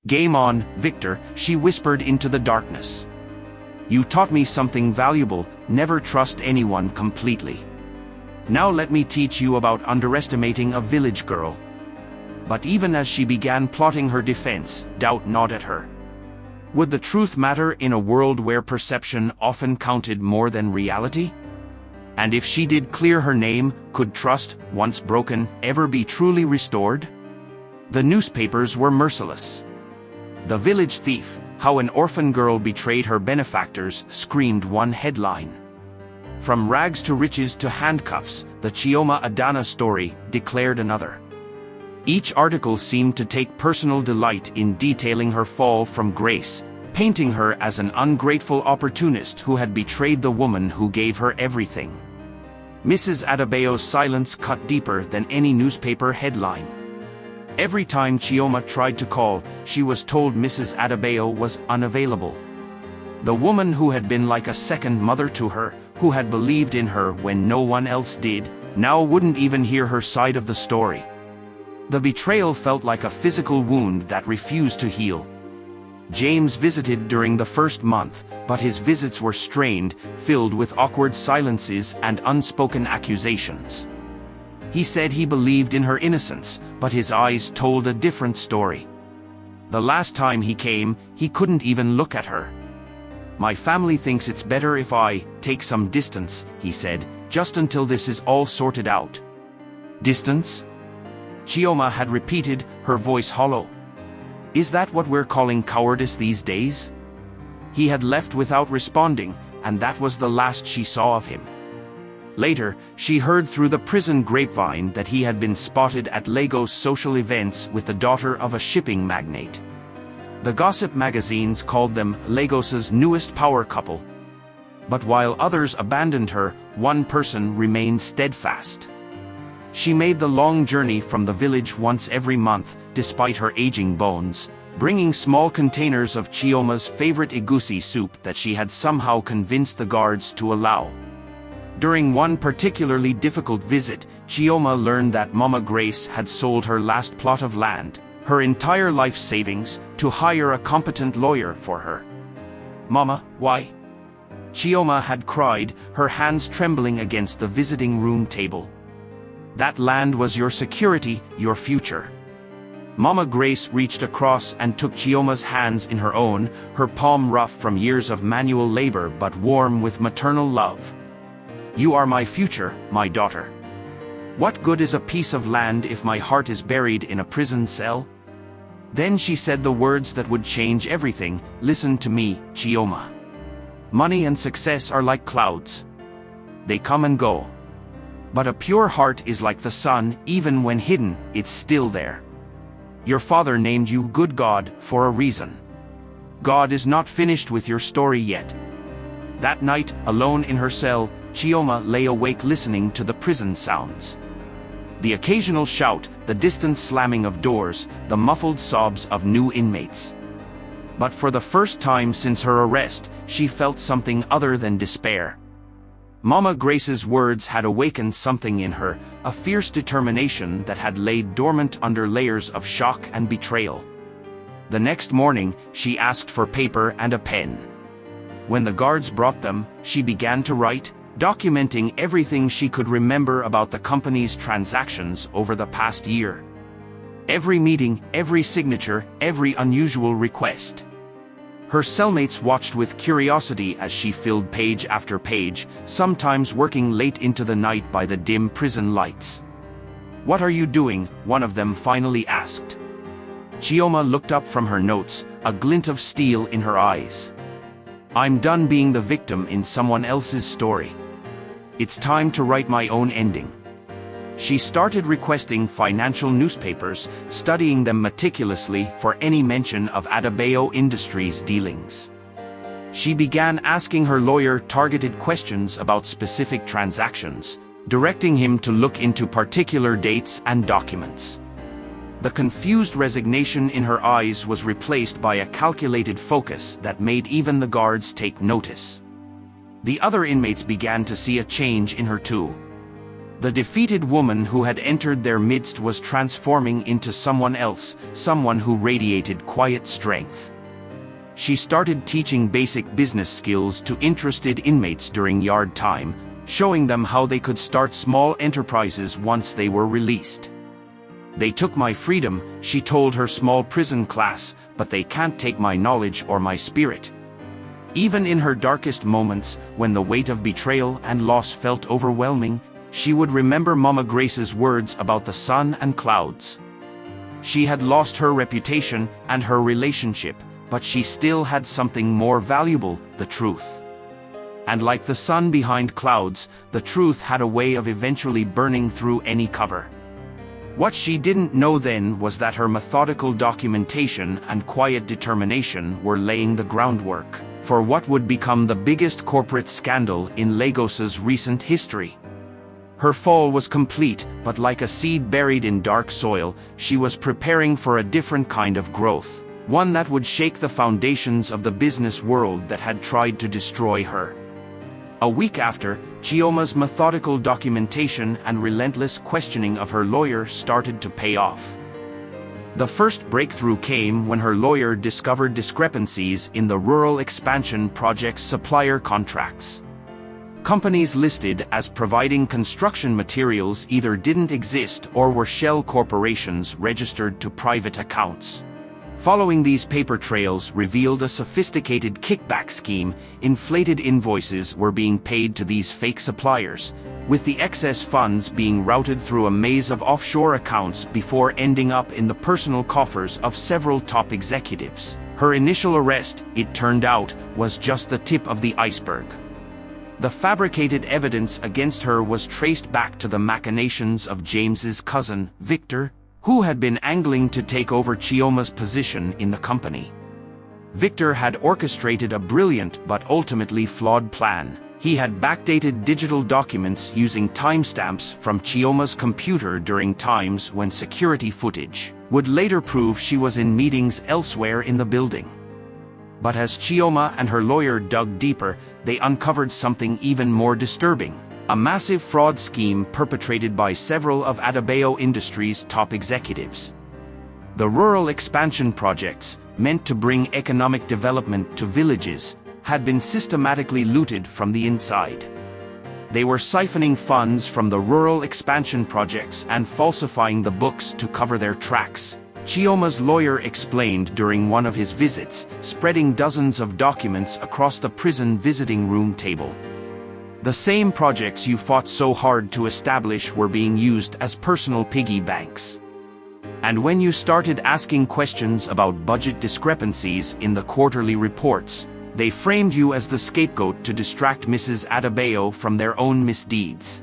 "Game on, Victor," she whispered into the darkness. "You taught me something valuable: never trust anyone completely. Now let me teach you about underestimating a village girl." But even as she began plotting her defense, doubt gnawed at her. Would the truth matter in a world where perception often counted more than reality? And if she did clear her name, could trust, once broken, ever be truly restored? The newspapers were merciless. "The Village Thief: How an Orphan Girl Betrayed Her Benefactors," screamed one headline. "From Rags to Riches to Handcuffs, the Chioma Adana story," declared another. Each article seemed to take personal delight in detailing her fall from grace, painting her as an ungrateful opportunist who had betrayed the woman who gave her everything. Mrs. Adebayo's silence cut deeper than any newspaper headline. Every time Chioma tried to call, she was told Mrs. Adebayo was unavailable. The woman who had been like a second mother to her, who had believed in her when no one else did, now wouldn't even hear her side of the story. The betrayal felt like a physical wound that refused to heal. James visited during the first month, but his visits were strained, filled with awkward silences and unspoken accusations. He said he believed in her innocence, but his eyes told a different story. The last time he came, he couldn't even look at her. "My family thinks it's better if I take some distance," he said, "just until this is all sorted out." "Distance?" Chioma had repeated, her voice hollow. "Is that what we're calling cowardice these days?" He had left without responding, and that was the last she saw of him. Later, she heard through the prison grapevine that he had been spotted at Lagos social events with the daughter of a shipping magnate. The gossip magazines called them Lagos's newest power couple. But while others abandoned her, one person remained steadfast. She made the long journey from the village once every month, despite her aging bones, bringing small containers of Chioma's favorite egusi soup that she had somehow convinced the guards to allow. During one particularly difficult visit, Chioma learned that Mama Grace had sold her last plot of land, her entire life savings, to hire a competent lawyer for her. "Mama, why?" Chioma had cried, her hands trembling against the visiting room table. "That land was your security, your future." Mama Grace reached across and took Chioma's hands in her own, her palm rough from years of manual labor but warm with maternal love. "You are my future, my daughter. What good is a piece of land if my heart is buried in a prison cell?" Then she said the words that would change everything. "Listen to me, Chioma. Money and success are like clouds. They come and go. But a pure heart is like the sun, even when hidden, it's still there. Your father named you Good God for a reason. God is not finished with your story yet." That night, alone in her cell, Chioma lay awake listening to the prison sounds. The occasional shout, the distant slamming of doors, the muffled sobs of new inmates. But for the first time since her arrest, she felt something other than despair. Mama Grace's words had awakened something in her, a fierce determination that had laid dormant under layers of shock and betrayal. The next morning, she asked for paper and a pen. When the guards brought them, she began to write, documenting everything she could remember about the company's transactions over the past year. Every meeting, every signature, every unusual request. Her cellmates watched with curiosity as she filled page after page, sometimes working late into the night by the dim prison lights. "What are you doing?" one of them finally asked. Chioma looked up from her notes, a glint of steel in her eyes. "I'm done being the victim in someone else's story. It's time to write my own ending." She started requesting financial newspapers, studying them meticulously for any mention of Adebayo Industries' dealings. She began asking her lawyer targeted questions about specific transactions, directing him to look into particular dates and documents. The confused resignation in her eyes was replaced by a calculated focus that made even the guards take notice. The other inmates began to see a change in her too. The defeated woman who had entered their midst was transforming into someone else, someone who radiated quiet strength. She started teaching basic business skills to interested inmates during yard time, showing them how they could start small enterprises once they were released. "They took my freedom," she told her small prison class, "but they can't take my knowledge or my spirit." Even in her darkest moments, when the weight of betrayal and loss felt overwhelming, she would remember Mama Grace's words about the sun and clouds. She had lost her reputation and her relationship, but she still had something more valuable, the truth. And like the sun behind clouds, the truth had a way of eventually burning through any cover. What she didn't know then was that her methodical documentation and quiet determination were laying the groundwork for what would become the biggest corporate scandal in Lagos's recent history. Her fall was complete, but like a seed buried in dark soil, she was preparing for a different kind of growth, one that would shake the foundations of the business world that had tried to destroy her. A week after, Chioma's methodical documentation and relentless questioning of her lawyer started to pay off. The first breakthrough came when her lawyer discovered discrepancies in the rural expansion project's supplier contracts. Companies listed as providing construction materials either didn't exist or were shell corporations registered to private accounts. Following these paper trails revealed a sophisticated kickback scheme. Inflated invoices were being paid to these fake suppliers, with the excess funds being routed through a maze of offshore accounts before ending up in the personal coffers of several top executives. Her initial arrest, it turned out, was just the tip of the iceberg. The fabricated evidence against her was traced back to the machinations of James's cousin, Victor, who had been angling to take over Chioma's position in the company. Victor had orchestrated a brilliant but ultimately flawed plan. He had backdated digital documents using timestamps from Chioma's computer during times when security footage would later prove she was in meetings elsewhere in the building. But as Chioma and her lawyer dug deeper, they uncovered something even more disturbing. A massive fraud scheme perpetrated by several of Adebayo Industries' top executives. The rural expansion projects, meant to bring economic development to villages, had been systematically looted from the inside. They were siphoning funds from the rural expansion projects and falsifying the books to cover their tracks. Chioma's lawyer explained during one of his visits, spreading dozens of documents across the prison visiting room table. The same projects you fought so hard to establish were being used as personal piggy banks. And when you started asking questions about budget discrepancies in the quarterly reports, they framed you as the scapegoat to distract Mrs. Adebayo from their own misdeeds.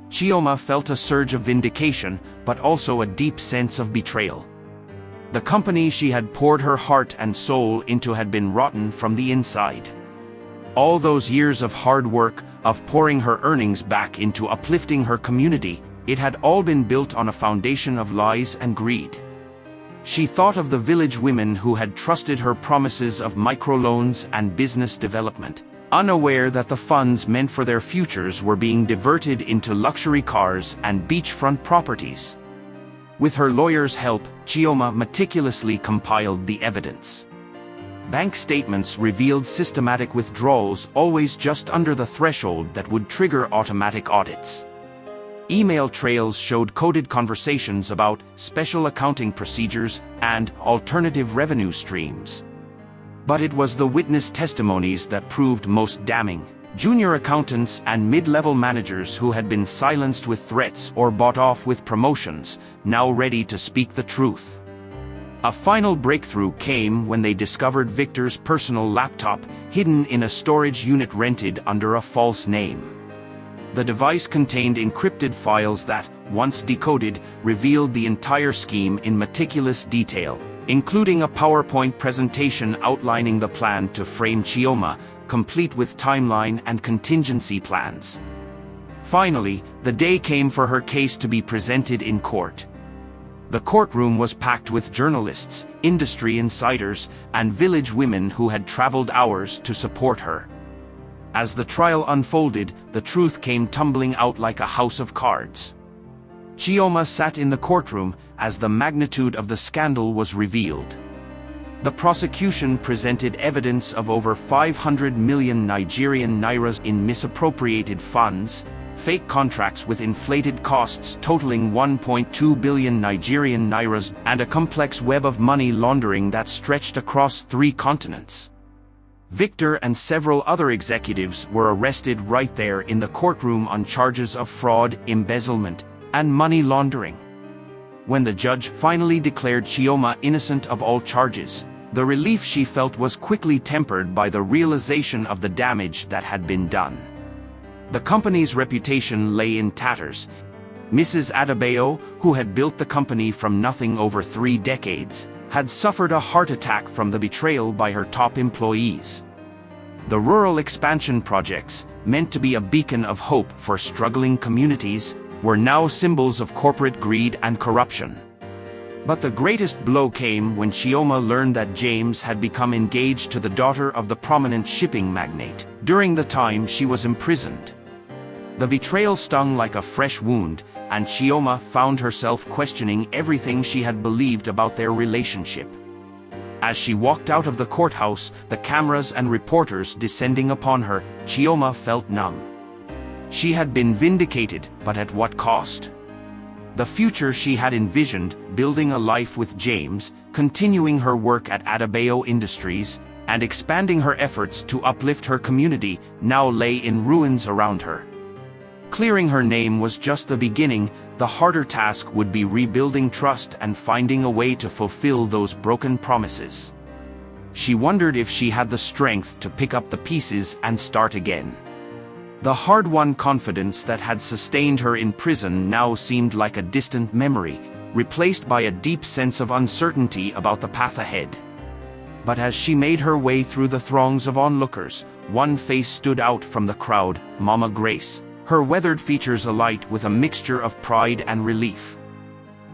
Chioma felt a surge of vindication, but also a deep sense of betrayal. The company she had poured her heart and soul into had been rotten from the inside. All those years of hard work, of pouring her earnings back into uplifting her community, it had all been built on a foundation of lies and greed. She thought of the village women who had trusted her promises of microloans and business development, unaware that the funds meant for their futures were being diverted into luxury cars and beachfront properties. With her lawyer's help, Chioma meticulously compiled the evidence. Bank statements revealed systematic withdrawals always just under the threshold that would trigger automatic audits. Email trails showed coded conversations about special accounting procedures and alternative revenue streams. But it was the witness testimonies that proved most damning. Junior accountants and mid-level managers who had been silenced with threats or bought off with promotions, now ready to speak the truth. A final breakthrough came when they discovered Victor's personal laptop hidden in a storage unit rented under a false name. The device contained encrypted files that, once decoded, revealed the entire scheme in meticulous detail, including a PowerPoint presentation outlining the plan to frame Chioma, complete with timeline and contingency plans. Finally, the day came for her case to be presented in court. The courtroom was packed with journalists, industry insiders, and village women who had traveled hours to support her. As the trial unfolded, the truth came tumbling out like a house of cards. Chioma sat in the courtroom as the magnitude of the scandal was revealed. The prosecution presented evidence of over 500 million Nigerian nairas in misappropriated funds, fake contracts with inflated costs totaling 1.2 billion Nigerian nairas, and a complex web of money laundering that stretched across 3 continents. Victor and several other executives were arrested right there in the courtroom on charges of fraud, embezzlement, and money laundering. When the judge finally declared Chioma innocent of all charges, the relief she felt was quickly tempered by the realization of the damage that had been done. The company's reputation lay in tatters. Mrs. Adebayo, who had built the company from nothing over 3 decades, had suffered a heart attack from the betrayal by her top employees. The rural expansion projects, meant to be a beacon of hope for struggling communities, were now symbols of corporate greed and corruption. But the greatest blow came when Chioma learned that James had become engaged to the daughter of the prominent shipping magnate during the time she was imprisoned. The betrayal stung like a fresh wound, and Chioma found herself questioning everything she had believed about their relationship. As she walked out of the courthouse, the cameras and reporters descending upon her, Chioma felt numb. She had been vindicated, but at what cost? The future she had envisioned, building a life with James, continuing her work at Adebayo Industries, and expanding her efforts to uplift her community, now lay in ruins around her. Clearing her name was just the beginning. The harder task would be rebuilding trust and finding a way to fulfill those broken promises. She wondered if she had the strength to pick up the pieces and start again. The hard-won confidence that had sustained her in prison now seemed like a distant memory, replaced by a deep sense of uncertainty about the path ahead. But as she made her way through the throngs of onlookers, one face stood out from the crowd: Mama Grace, her weathered features alight with a mixture of pride and relief.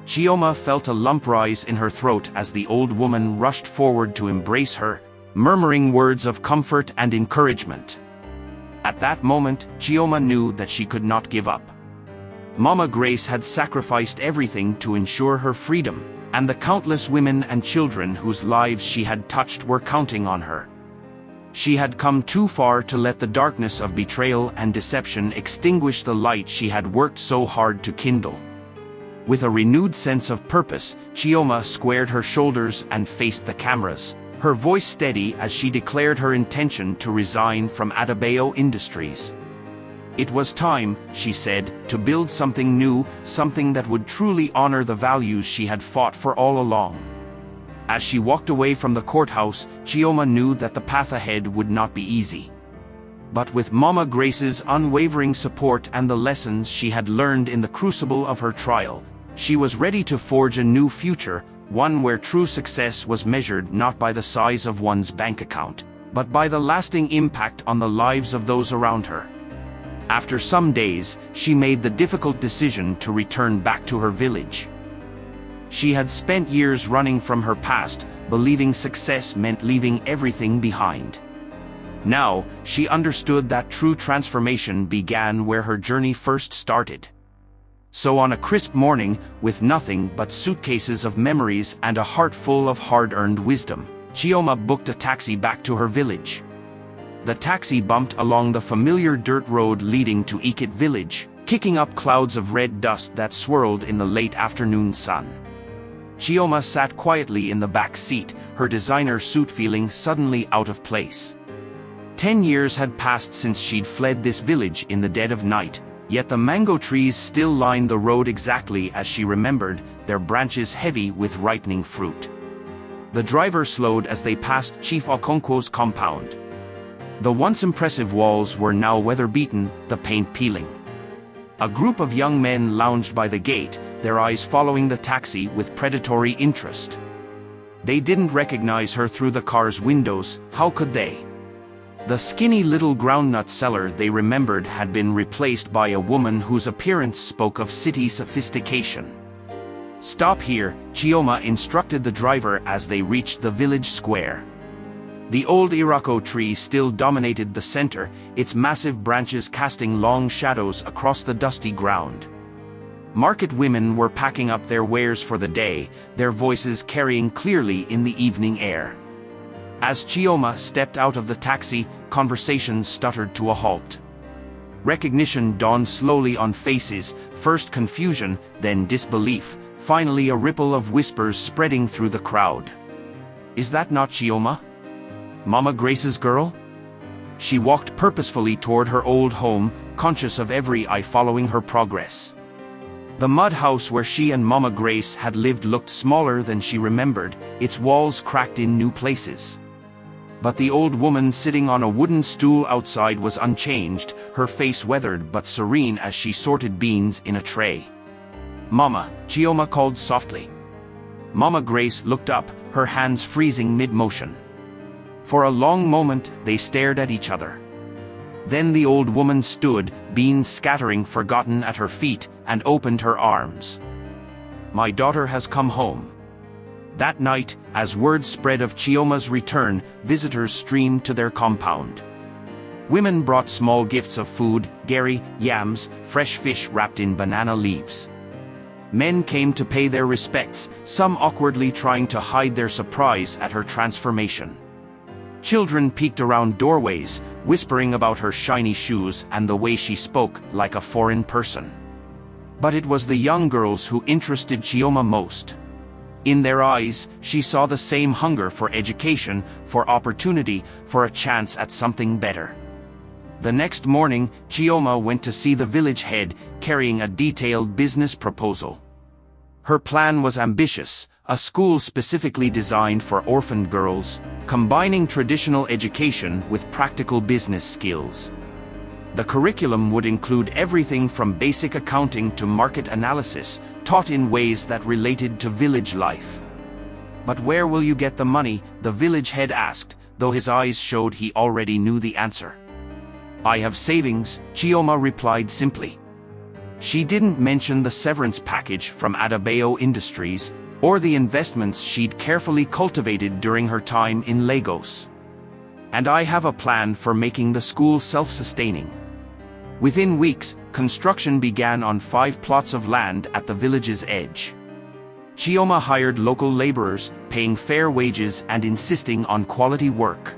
Chioma felt a lump rise in her throat as the old woman rushed forward to embrace her, murmuring words of comfort and encouragement. At that moment, Chioma knew that she could not give up. Mama Grace had sacrificed everything to ensure her freedom, and the countless women and children whose lives she had touched were counting on her. She had come too far to let the darkness of betrayal and deception extinguish the light she had worked so hard to kindle. With a renewed sense of purpose, Chioma squared her shoulders and faced the cameras, her voice steady as she declared her intention to resign from Adebayo Industries. It was time, she said, to build something new, something that would truly honor the values she had fought for all along. As she walked away from the courthouse, Chioma knew that the path ahead would not be easy. But with Mama Grace's unwavering support and the lessons she had learned in the crucible of her trial, she was ready to forge a new future, one where true success was measured not by the size of one's bank account, but by the lasting impact on the lives of those around her. After some days, she made the difficult decision to return back to her village. She had spent years running from her past, believing success meant leaving everything behind. Now, she understood that true transformation began where her journey first started. So on a crisp morning, with nothing but suitcases of memories and a heart full of hard-earned wisdom, Chioma booked a taxi back to her village. The taxi bumped along the familiar dirt road leading to Ikit village, kicking up clouds of red dust that swirled in the late afternoon sun. Chioma sat quietly in the back seat, her designer suit feeling suddenly out of place. 10 years had passed since she'd fled this village in the dead of night, yet the mango trees still lined the road exactly as she remembered, their branches heavy with ripening fruit. The driver slowed as they passed Chief Okonkwo's compound. The once impressive walls were now weather-beaten, the paint peeling. A group of young men lounged by the gate, their eyes following the taxi with predatory interest. They didn't recognize her through the car's windows, how could they? The skinny little groundnut seller they remembered had been replaced by a woman whose appearance spoke of city sophistication. "Stop here," Chioma instructed the driver as they reached the village square. The old Irako tree still dominated the center, its massive branches casting long shadows across the dusty ground. Market women were packing up their wares for the day, their voices carrying clearly in the evening air. As Chioma stepped out of the taxi, conversation stuttered to a halt. Recognition dawned slowly on faces, first confusion, then disbelief, finally a ripple of whispers spreading through the crowd. "Is that not Chioma? Mama Grace's girl?" She walked purposefully toward her old home, conscious of every eye following her progress. The mud house where she and Mama Grace had lived looked smaller than she remembered, its walls cracked in new places. But the old woman sitting on a wooden stool outside was unchanged, her face weathered but serene as she sorted beans in a tray. "Mama," Chioma called softly. Mama Grace looked up, her hands freezing mid-motion. For a long moment, they stared at each other. Then the old woman stood, beans scattering forgotten at her feet, and opened her arms. "My daughter has come home." That night, as word spread of Chioma's return, visitors streamed to their compound. Women brought small gifts of food, gari, yams, fresh fish wrapped in banana leaves. Men came to pay their respects, some awkwardly trying to hide their surprise at her transformation. Children peeked around doorways, whispering about her shiny shoes and the way she spoke like a foreign person. But it was the young girls who interested Chioma most. In their eyes, she saw the same hunger for education, for opportunity, for a chance at something better. The next morning, Chioma went to see the village head, carrying a detailed business proposal. Her plan was ambitious, a school specifically designed for orphan girls, combining traditional education with practical business skills. The curriculum would include everything from basic accounting to market analysis, taught in ways that related to village life. "But where will you get the money?" the village head asked, though his eyes showed he already knew the answer. "I have savings," Chioma replied simply. She didn't mention the severance package from Adebayo Industries, or the investments she'd carefully cultivated during her time in Lagos. "And I have a plan for making the school self-sustaining." Within weeks, construction began on 5 plots of land at the village's edge. Chioma hired local laborers, paying fair wages and insisting on quality work.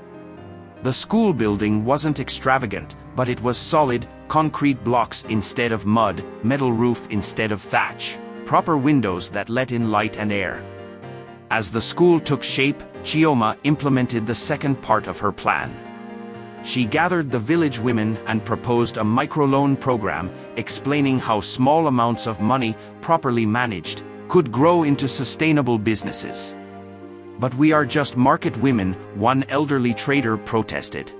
The school building wasn't extravagant, but it was solid, concrete blocks instead of mud, metal roof instead of thatch, proper windows that let in light and air. As the school took shape, Chioma implemented the second part of her plan. She gathered the village women and proposed a microloan program, explaining how small amounts of money, properly managed, could grow into sustainable businesses. "But we are just market women," one elderly trader protested.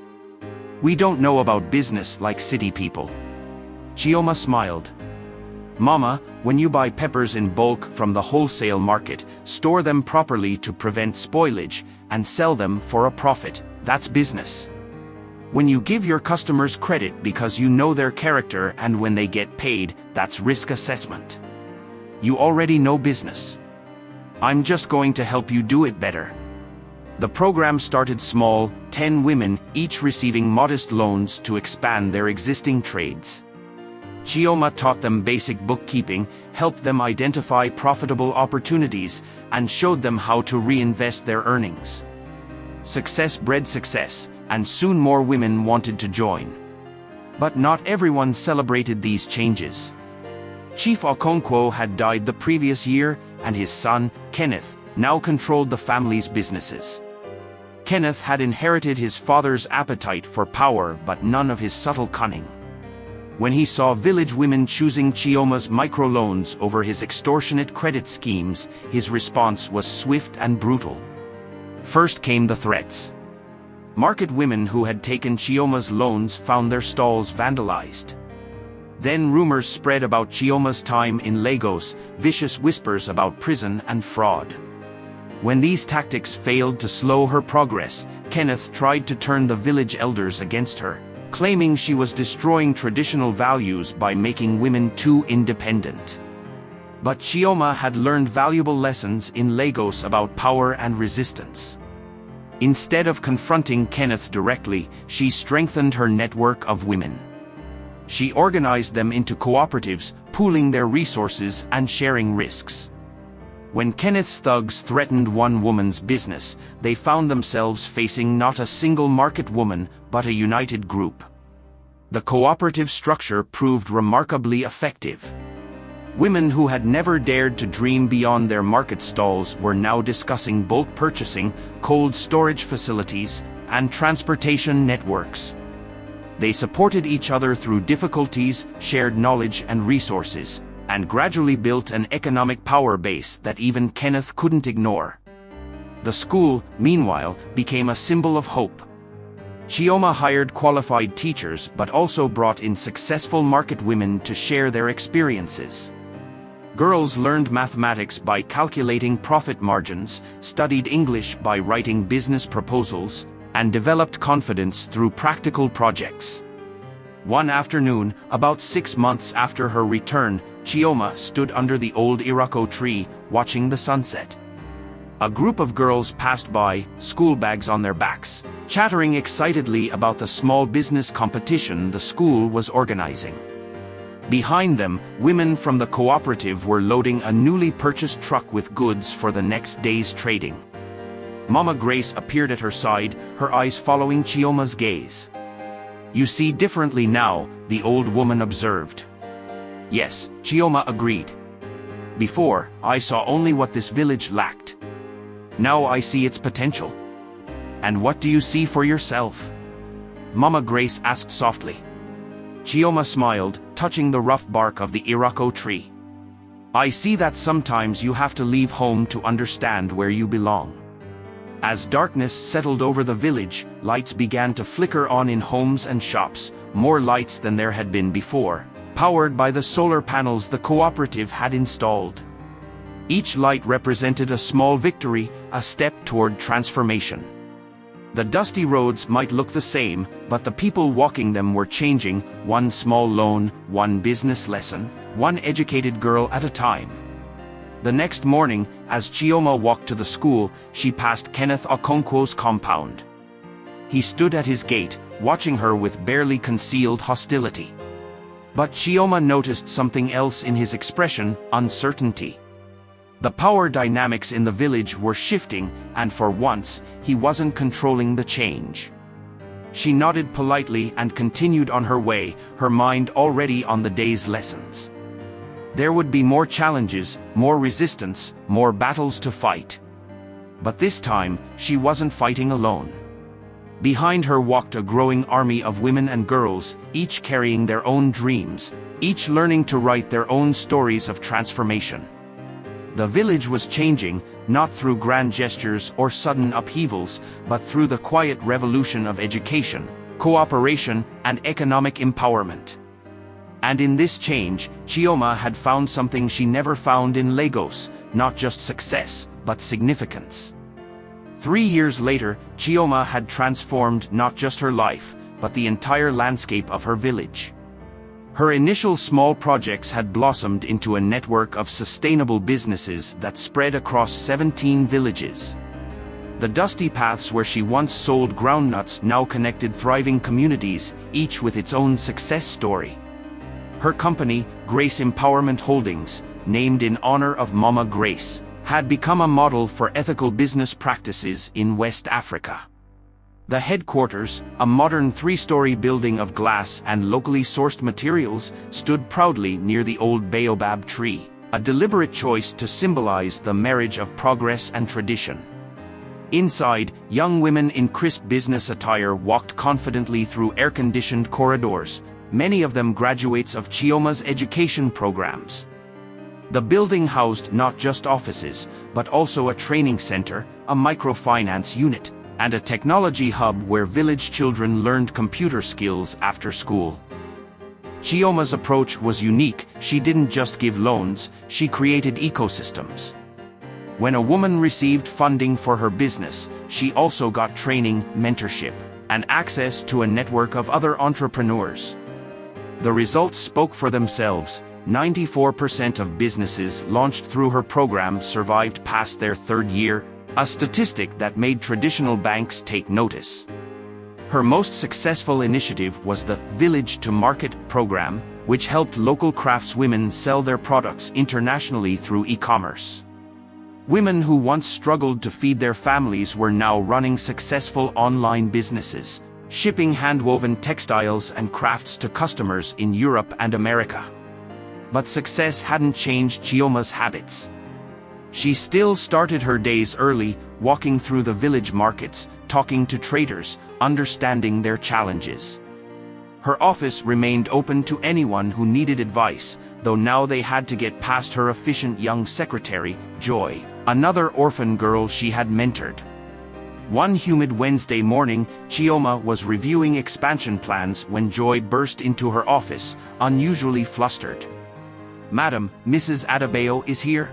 "We don't know about business like city people." Chioma smiled. "Mama, when you buy peppers in bulk from the wholesale market, store them properly to prevent spoilage, and sell them for a profit. That's business. When you give your customers credit because you know their character and when they get paid, that's risk assessment. You already know business. I'm just going to help you do it better." The program started small, 10 women, each receiving modest loans to expand their existing trades. Chioma taught them basic bookkeeping, helped them identify profitable opportunities, and showed them how to reinvest their earnings. Success bred success, and soon more women wanted to join. But not everyone celebrated these changes. Chief Okonkwo had died the previous year, and his son, Kenneth, now controlled the family's businesses. Kenneth had inherited his father's appetite for power but none of his subtle cunning. When he saw village women choosing Chioma's microloans over his extortionate credit schemes, his response was swift and brutal. First came the threats. Market women who had taken Chioma's loans found their stalls vandalized. Then rumors spread about Chioma's time in Lagos, vicious whispers about prison and fraud. When these tactics failed to slow her progress, Kenneth tried to turn the village elders against her, claiming she was destroying traditional values by making women too independent. But Chioma had learned valuable lessons in Lagos about power and resistance. Instead of confronting Kenneth directly, she strengthened her network of women. She organized them into cooperatives, pooling their resources and sharing risks. When Kenneth's thugs threatened one woman's business, they found themselves facing not a single market woman, but a united group. The cooperative structure proved remarkably effective. Women who had never dared to dream beyond their market stalls were now discussing bulk purchasing, cold storage facilities, and transportation networks. They supported each other through difficulties, shared knowledge and resources, and gradually built an economic power base that even Kenneth couldn't ignore. The school, meanwhile, became a symbol of hope. Chioma hired qualified teachers but also brought in successful market women to share their experiences. Girls learned mathematics by calculating profit margins, studied English by writing business proposals, and developed confidence through practical projects. One afternoon, about 6 months after her return, Chioma stood under the old Iroko tree, watching the sunset. A group of girls passed by, school bags on their backs, chattering excitedly about the small business competition the school was organizing. Behind them, women from the cooperative were loading a newly purchased truck with goods for the next day's trading. Mama Grace appeared at her side, her eyes following Chioma's gaze. "You see differently now," the old woman observed. "Yes," Chioma agreed. "Before, I saw only what this village lacked. Now I see its potential." "And what do you see for yourself?" Mama Grace asked softly. Chioma smiled, touching the rough bark of the Iroko tree. "I see that sometimes you have to leave home to understand where you belong." As darkness settled over the village, lights began to flicker on in homes and shops, more lights than there had been before, powered by the solar panels the cooperative had installed. Each light represented a small victory, a step toward transformation. The dusty roads might look the same, but the people walking them were changing, one small loan, one business lesson, one educated girl at a time. The next morning, as Chioma walked to the school, she passed Kenneth Okonkwo's compound. He stood at his gate, watching her with barely concealed hostility. But Chioma noticed something else in his expression: uncertainty. The power dynamics in the village were shifting, and for once, he wasn't controlling the change. She nodded politely and continued on her way, her mind already on the day's lessons. There would be more challenges, more resistance, more battles to fight. But this time, she wasn't fighting alone. Behind her walked a growing army of women and girls, each carrying their own dreams, each learning to write their own stories of transformation. The village was changing, not through grand gestures or sudden upheavals, but through the quiet revolution of education, cooperation, and economic empowerment. And in this change, Chioma had found something she never found in Lagos, not just success, but significance. 3 years later, Chioma had transformed not just her life, but the entire landscape of her village. Her initial small projects had blossomed into a network of sustainable businesses that spread across 17 villages. The dusty paths where she once sold groundnuts now connected thriving communities, each with its own success story. Her company, Grace Empowerment Holdings, named in honor of Mama Grace, had become a model for ethical business practices in West Africa. The headquarters, a modern 3-story building of glass and locally sourced materials, stood proudly near the old baobab tree, a deliberate choice to symbolize the marriage of progress and tradition. Inside, young women in crisp business attire walked confidently through air-conditioned corridors, many of them graduates of Chioma's education programs. The building housed not just offices, but also a training center, a microfinance unit, and a technology hub where village children learned computer skills after school. Chioma's approach was unique. She didn't just give loans, she created ecosystems. When a woman received funding for her business, she also got training, mentorship, and access to a network of other entrepreneurs. The results spoke for themselves. 94% of businesses launched through her program survived past their 3rd year, a statistic that made traditional banks take notice. Her most successful initiative was the Village to Market program, which helped local craftswomen sell their products internationally through e-commerce. Women who once struggled to feed their families were now running successful online businesses, shipping hand-woven textiles and crafts to customers in Europe and America. But success hadn't changed Chioma's habits. She still started her days early, walking through the village markets, talking to traders, understanding their challenges. Her office remained open to anyone who needed advice, though now they had to get past her efficient young secretary, Joy, another orphan girl she had mentored. One humid Wednesday morning, Chioma was reviewing expansion plans when Joy burst into her office, unusually flustered. "Madam, Mrs. Adebayo is here?"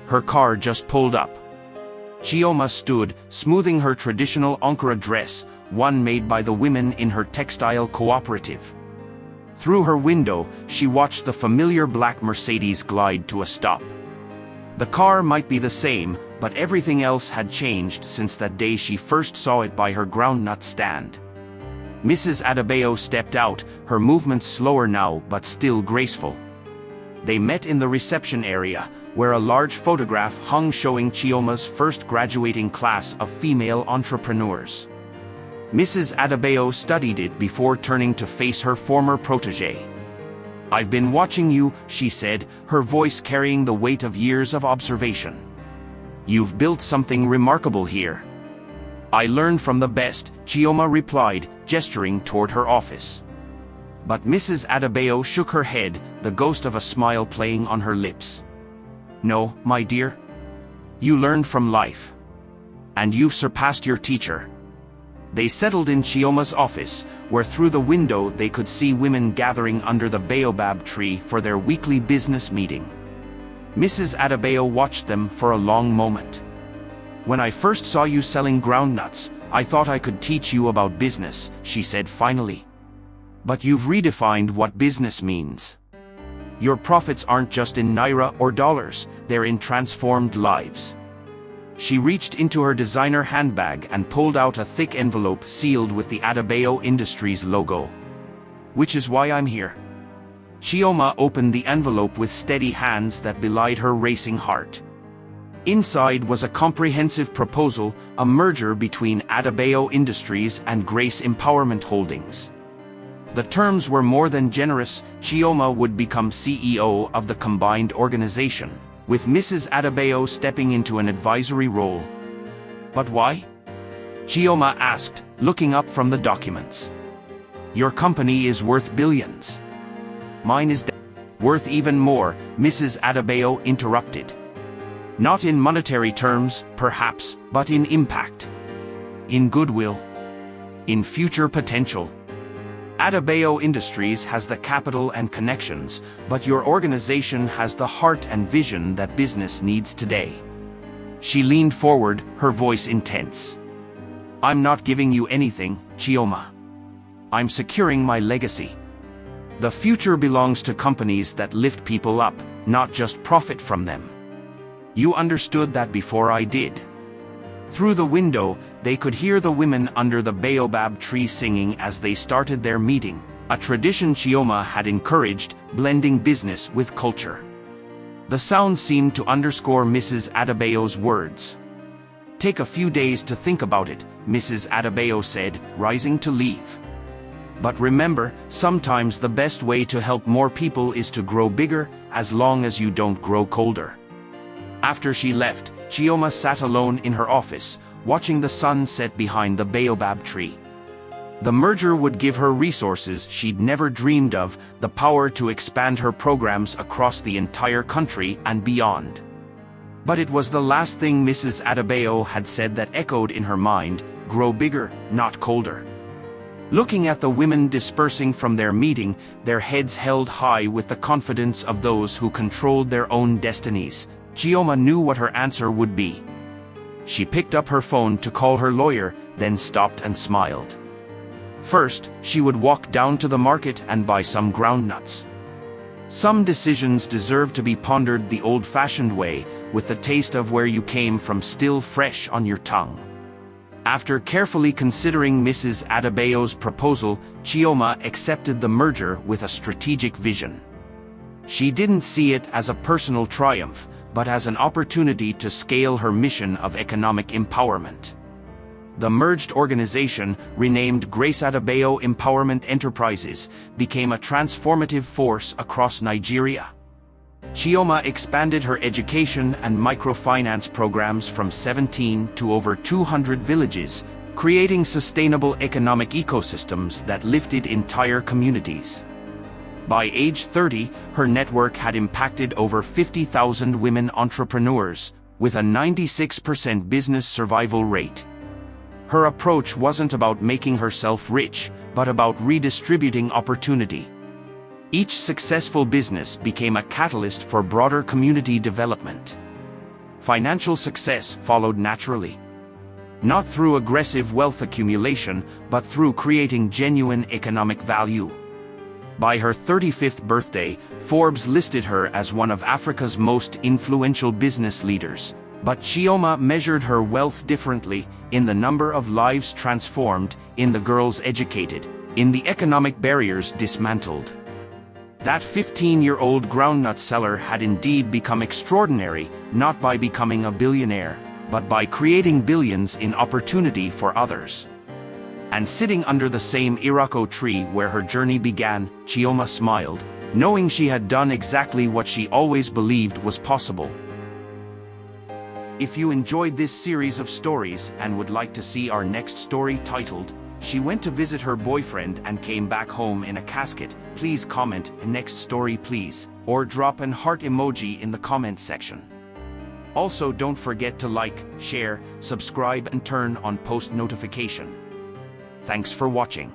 Her car just pulled up. Chioma stood, smoothing her traditional Ankara dress, one made by the women in her textile cooperative. Through her window, she watched the familiar black Mercedes glide to a stop. The car might be the same, but everything else had changed since that day she first saw it by her groundnut stand. Mrs. Adebayo stepped out, her movements slower now but still graceful. They met in the reception area, where a large photograph hung showing Chioma's first graduating class of female entrepreneurs. Mrs. Adebayo studied it before turning to face her former protégé. "I've been watching you," she said, her voice carrying the weight of years of observation. "You've built something remarkable here." "I learned from the best," Chioma replied, gesturing toward her office. But Mrs. Adebayo shook her head, the ghost of a smile playing on her lips. "No, my dear. You learned from life. And you've surpassed your teacher." They settled in Chioma's office, where through the window they could see women gathering under the baobab tree for their weekly business meeting. Mrs. Adebayo watched them for a long moment. "When I first saw you selling groundnuts, I thought I could teach you about business," she said finally. "But you've redefined what business means. Your profits aren't just in naira or dollars, they're in transformed lives." She reached into her designer handbag and pulled out a thick envelope sealed with the Adebayo Industries logo. "Which is why I'm here." Chioma opened the envelope with steady hands that belied her racing heart. Inside was a comprehensive proposal, a merger between Adebayo Industries and Grace Empowerment Holdings. The terms were more than generous. Chioma would become CEO of the combined organization, with Mrs. Adebayo stepping into an advisory role. "But why?" Chioma asked, looking up from the documents. "Your company is worth billions. Mine is worth even more," Mrs. Adebayo interrupted. "Not in monetary terms, perhaps, but in impact. In goodwill. In future potential. Adebayo Industries has the capital and connections, but your organization has the heart and vision that business needs today." She leaned forward, her voice intense. "I'm not giving you anything, Chioma. I'm securing my legacy. The future belongs to companies that lift people up, not just profit from them. You understood that before I did." Through the window, they could hear the women under the baobab tree singing as they started their meeting, a tradition Chioma had encouraged, blending business with culture. The sound seemed to underscore Mrs. Adebayo's words. "Take a few days to think about it," Mrs. Adebayo said, rising to leave. "But remember, sometimes the best way to help more people is to grow bigger, as long as you don't grow colder." After she left, Chioma sat alone in her office, watching the sun set behind the baobab tree. The merger would give her resources she'd never dreamed of, the power to expand her programs across the entire country and beyond. But it was the last thing Mrs. Adebayo had said that echoed in her mind: grow bigger, not colder. Looking at the women dispersing from their meeting, their heads held high with the confidence of those who controlled their own destinies, Chioma knew what her answer would be. She picked up her phone to call her lawyer, then stopped and smiled. First, she would walk down to the market and buy some groundnuts. Some decisions deserve to be pondered the old-fashioned way, with the taste of where you came from still fresh on your tongue. After carefully considering Mrs. Adebayo's proposal, Chioma accepted the merger with a strategic vision. She didn't see it as a personal triumph, but as an opportunity to scale her mission of economic empowerment. The merged organization, renamed Grace Adebayo Empowerment Enterprises, became a transformative force across Nigeria. Chioma expanded her education and microfinance programs from 17 to over 200 villages, creating sustainable economic ecosystems that lifted entire communities. By age 30, her network had impacted over 50,000 women entrepreneurs, with a 96% business survival rate. Her approach wasn't about making herself rich, but about redistributing opportunity. Each successful business became a catalyst for broader community development. Financial success followed naturally. Not through aggressive wealth accumulation, but through creating genuine economic value. By her 35th birthday, Forbes listed her as one of Africa's most influential business leaders. But Chioma measured her wealth differently, in the number of lives transformed, in the girls educated, in the economic barriers dismantled. That 15-year-old groundnut seller had indeed become extraordinary, not by becoming a billionaire, but by creating billions in opportunity for others. And sitting under the same Iroko tree where her journey began, Chioma smiled, knowing she had done exactly what she always believed was possible. If you enjoyed this series of stories and would like to see our next story titled, "She Went to Visit Her Boyfriend and Came Back Home in a Casket," please comment "Next Story Please," or drop an heart emoji in the comment section. Also, don't forget to like, share, subscribe and turn on post notification. Thanks for watching.